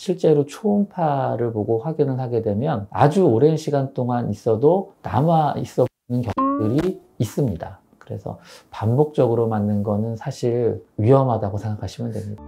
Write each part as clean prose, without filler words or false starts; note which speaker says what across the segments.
Speaker 1: 실제로 초음파를 보고 확인을 하게 되면 아주 오랜 시간 동안 있어도 남아 있어 보이는 경우들이 있습니다. 그래서 반복적으로 맞는 거는 사실 위험하다고 생각하시면 됩니다.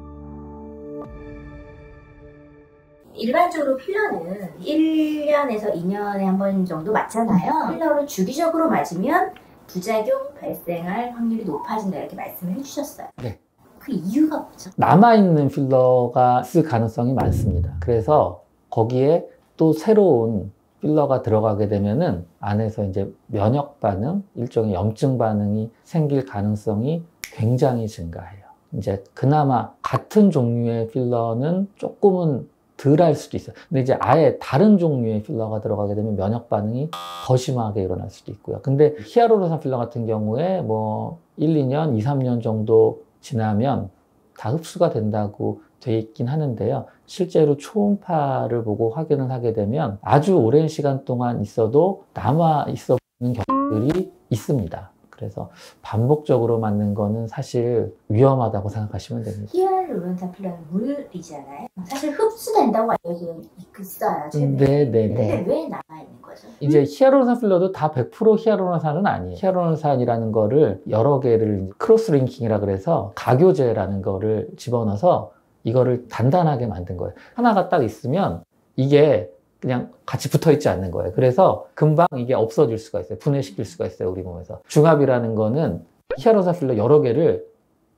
Speaker 2: 일반적으로 필러는 1년에서 2년에 한 번 정도 맞잖아요. 필러를 주기적으로 맞으면 부작용 발생할 확률이 높아진다 이렇게 말씀을 해주셨어요.
Speaker 1: 네.
Speaker 2: 그 이유가 뭐죠?
Speaker 1: 남아있는 필러가 있을 가능성이 많습니다. 그래서 거기에 또 새로운 필러가 들어가게 되면은 안에서 이제 면역 반응, 일종의 염증 반응이 생길 가능성이 굉장히 증가해요. 이제 그나마 같은 종류의 필러는 조금은 덜 할 수도 있어요. 근데 이제 아예 다른 종류의 필러가 들어가게 되면 면역 반응이 더 심하게 일어날 수도 있고요. 근데 히알루론산 필러 같은 경우에 뭐 1, 2년, 2, 3년 정도 지나면 다 흡수가 된다고 돼 있긴 하는데요. 실제로 초음파를 보고 확인을 하게 되면 아주 오랜 시간 동안 있어도 남아 있어 보이는 경우들이 있습니다. 그래서 반복적으로 맞는 거는 사실 위험하다고 생각하시면 됩니다.
Speaker 2: 히알루론산 필러는 물이잖아요. 사실 흡수된다고 알려져 있어요.
Speaker 1: 네네네.
Speaker 2: 근데 왜 남아있는 거죠?
Speaker 1: 이제 히알루론산 필러도 다 100% 히알루론산은 아니에요. 히알루론산이라는 거를 여러 개를 크로스 링킹이라 그래서 가교제라는 거를 집어넣어서 이거를 단단하게 만든 거예요. 하나가 딱 있으면 이게 그냥 같이 붙어 있지 않는 거예요. 그래서 금방 이게 없어질 수가 있어요. 분해시킬 수가 있어요, 우리 몸에서. 중합이라는 거는 히알루론산 필러 여러 개를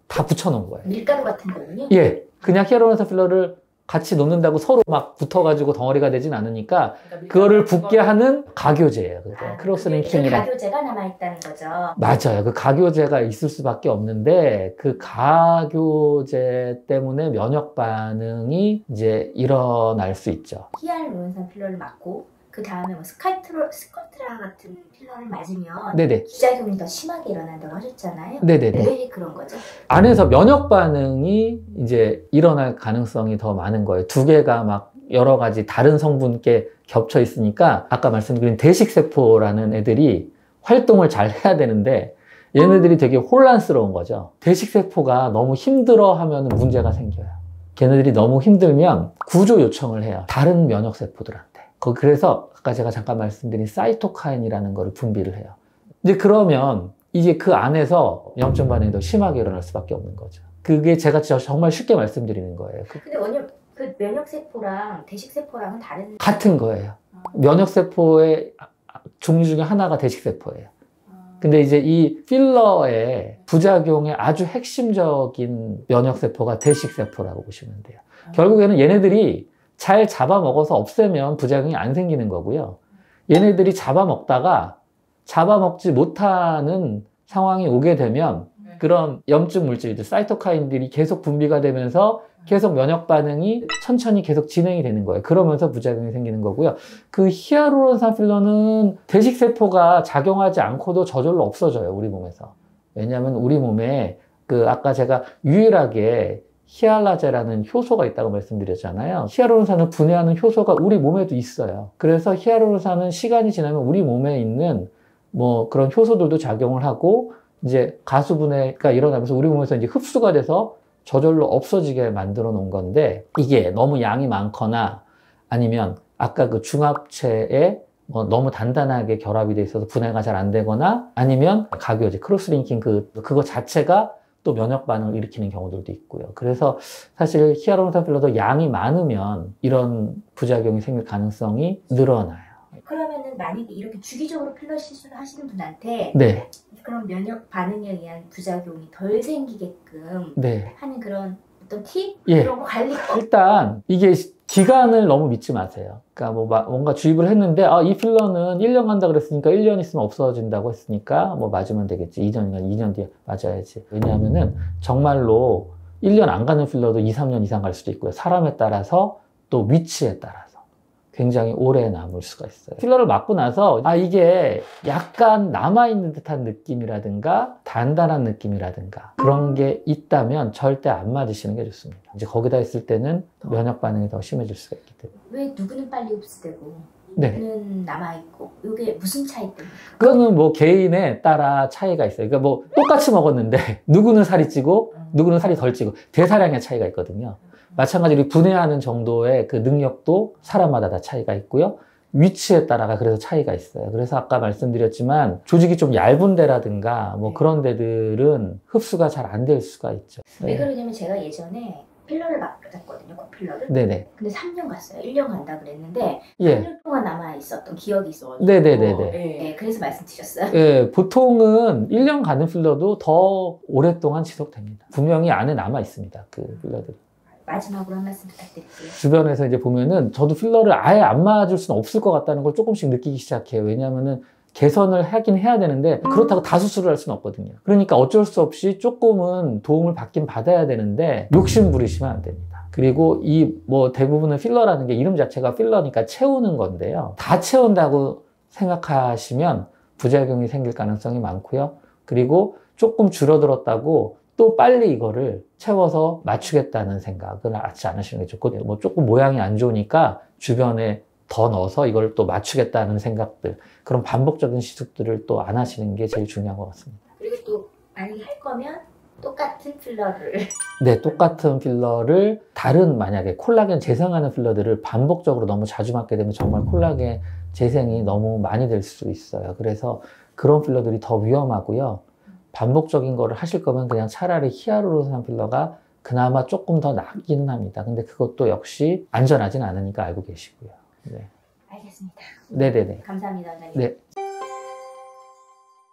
Speaker 1: 다 붙여 놓은 거예요.
Speaker 2: 밀가루 같은 거군요?
Speaker 1: 예. 그냥 히알루론산 필러를 같이 놓는다고 서로 막 붙어가지고 덩어리가 되진 않으니까 그거를 붙게 하는 가교제예요. 크로스 링킹이라.
Speaker 2: 가교제가 남아있다는 거죠.
Speaker 1: 맞아요. 그 가교제가 있을 수밖에 없는데 그 가교제 때문에 면역 반응이 이제 일어날 수 있죠.
Speaker 2: 히알루론산 필러를 맞고 그 다음에 뭐 스컬트라 같은 필러를 맞으면
Speaker 1: 네네.
Speaker 2: 부작용이 더 심하게 일어난다고 하셨잖아요.
Speaker 1: 네네네.
Speaker 2: 왜 그런 거죠?
Speaker 1: 안에서 면역 반응이 이제 일어날 가능성이 더 많은 거예요. 두 개가 막 여러 가지 다른 성분께 겹쳐 있으니까 아까 말씀드린 대식세포라는 애들이 활동을 잘 해야 되는데 얘네들이 되게 혼란스러운 거죠. 대식세포가 너무 힘들어 하면 문제가 생겨요. 걔네들이 너무 힘들면 구조 요청을 해요. 다른 면역세포들한테. 그래서 아까 제가 잠깐 말씀드린 사이토카인이라는 거를 분비를 해요. 이제 그러면 이제 그 안에서 염증 반응이 더 심하게 일어날 수밖에 없는 거죠. 그게 제가 정말 쉽게 말씀드리는 거예요.
Speaker 2: 근데 원래 그 면역세포랑 대식세포랑은 다른?
Speaker 1: 같은 거예요. 면역세포의 종류 중에 하나가 대식세포예요. 근데 이제 이 필러의 부작용의 아주 핵심적인 면역세포가 대식세포라고 보시면 돼요. 결국에는 얘네들이 잘 잡아먹어서 없애면 부작용이 안 생기는 거고요. 얘네들이 잡아먹다가 잡아먹지 못하는 상황이 오게 되면 그런 염증 물질들, 사이토카인들이 계속 분비가 되면서 계속 면역 반응이 천천히 계속 진행이 되는 거예요. 그러면서 부작용이 생기는 거고요. 그 히알루론산 필러는 대식세포가 작용하지 않고도 저절로 없어져요, 우리 몸에서. 왜냐하면 우리 몸에 그 아까 제가 유일하게 히알라제라는 효소가 있다고 말씀드렸잖아요. 히알루론산을 분해하는 효소가 우리 몸에도 있어요. 그래서 히알루론산은 시간이 지나면 우리 몸에 있는 뭐 그런 효소들도 작용을 하고 이제 가수분해가 일어나면서 우리 몸에서 이제 흡수가 돼서 저절로 없어지게 만들어 놓은 건데 이게 너무 양이 많거나 아니면 아까 그 중합체에 뭐 너무 단단하게 결합이 돼 있어서 분해가 잘 안 되거나 아니면 가교제, 크로스링킹 그거 자체가 또 면역 반응을 일으키는 경우들도 있고요. 그래서 사실 히알루론산 필러도 양이 많으면 이런 부작용이 생길 가능성이 늘어나요.
Speaker 2: 그러면은 만약에 이렇게 주기적으로 필러 시술을 하시는 분한테
Speaker 1: 네.
Speaker 2: 그런 면역 반응에 의한 부작용이 덜 생기게끔
Speaker 1: 네.
Speaker 2: 하는 그런 어떤 팁?
Speaker 1: 예.
Speaker 2: 그런 관리법?
Speaker 1: 일단 이게 기간을 너무 믿지 마세요. 그러니까 뭐 뭔가 주입을 했는데 이 필러는 1년 간다 그랬으니까 1년 있으면 없어진다고 했으니까 뭐 맞으면 되겠지. 2년이나 2년 뒤에 맞아야지. 왜냐하면은 정말로 1년 안 가는 필러도 2, 3년 이상 갈 수도 있고요. 사람에 따라서 또 위치에 따라서 굉장히 오래 남을 수가 있어요. 필러를 맞고 나서 이게 약간 남아있는 듯한 느낌이라든가 단단한 느낌이라든가 그런 게 있다면 절대 안 맞으시는 게 좋습니다. 이제 거기다 있을 때는 면역 반응이 더 심해질 수가 있기 때문에.
Speaker 2: 왜 누구는 빨리 흡수되고
Speaker 1: 네.
Speaker 2: 누구는 남아있고 이게 무슨 차이 때문에?
Speaker 1: 그거는 뭐 개인에 따라 차이가 있어요. 그러니까 뭐 똑같이 먹었는데 누구는 살이 찌고 누구는 살이 덜 찌고 대사량의 차이가 있거든요. 마찬가지로 분해하는 정도의 그 능력도 사람마다 다 차이가 있고요. 위치에 따라가 그래서 차이가 있어요. 그래서 아까 말씀드렸지만 조직이 좀 얇은 데라든가 뭐 그런 데들은 흡수가 잘 안 될 수가 있죠.
Speaker 2: 왜 그러냐면 제가 예전에 필러를 맞았거든요. 코필러를.
Speaker 1: 네네.
Speaker 2: 근데 3년 갔어요. 1년 간다 그랬는데
Speaker 1: 예.
Speaker 2: 3년 동안 남아있었던 기억이 있어가지고
Speaker 1: 네네네네.
Speaker 2: 네, 그래서 말씀드렸어요.
Speaker 1: 예, 보통은 1년 가는 필러도 더 오랫동안 지속됩니다. 분명히 안에 남아 있습니다. 그 필러들이.
Speaker 2: 마지막으로 한 말씀 부탁드릴게요.
Speaker 1: 주변에서 이제 보면은 저도 필러를 아예 안 맞을 수는 없을 것 같다는 걸 조금씩 느끼기 시작해요. 왜냐하면은 개선을 하긴 해야 되는데 그렇다고 다 수술을 할 수는 없거든요. 그러니까 어쩔 수 없이 조금은 도움을 받긴 받아야 되는데 욕심 부리시면 안 됩니다. 그리고 이 뭐 대부분은 필러라는 게 이름 자체가 필러니까 채우는 건데요. 다 채운다고 생각하시면 부작용이 생길 가능성이 많고요. 그리고 조금 줄어들었다고 또 빨리 이거를 채워서 맞추겠다는 생각은 하지 않으시는 게 좋고, 뭐 조금 모양이 안 좋으니까 주변에 더 넣어서 이걸 또 맞추겠다는 생각들, 그런 반복적인 시술들을 또 안 하시는 게 제일 중요한 것 같습니다.
Speaker 2: 그리고 또 만약에 할 거면 똑같은 필러를
Speaker 1: 네, 똑같은 필러를 다른 만약에 콜라겐 재생하는 필러들을 반복적으로 너무 자주 맞게 되면 정말 콜라겐 재생이 너무 많이 될 수 있어요. 그래서 그런 필러들이 더 위험하고요. 반복적인 거를 하실 거면 그냥 차라리 히아루론산 필러가 그나마 조금 더 낫기는 합니다. 근데 그것도 역시 안전하진 않으니까 알고 계시고요. 네.
Speaker 2: 알겠습니다.
Speaker 1: 네네네.
Speaker 2: 감사합니다, 원장님.
Speaker 1: 네.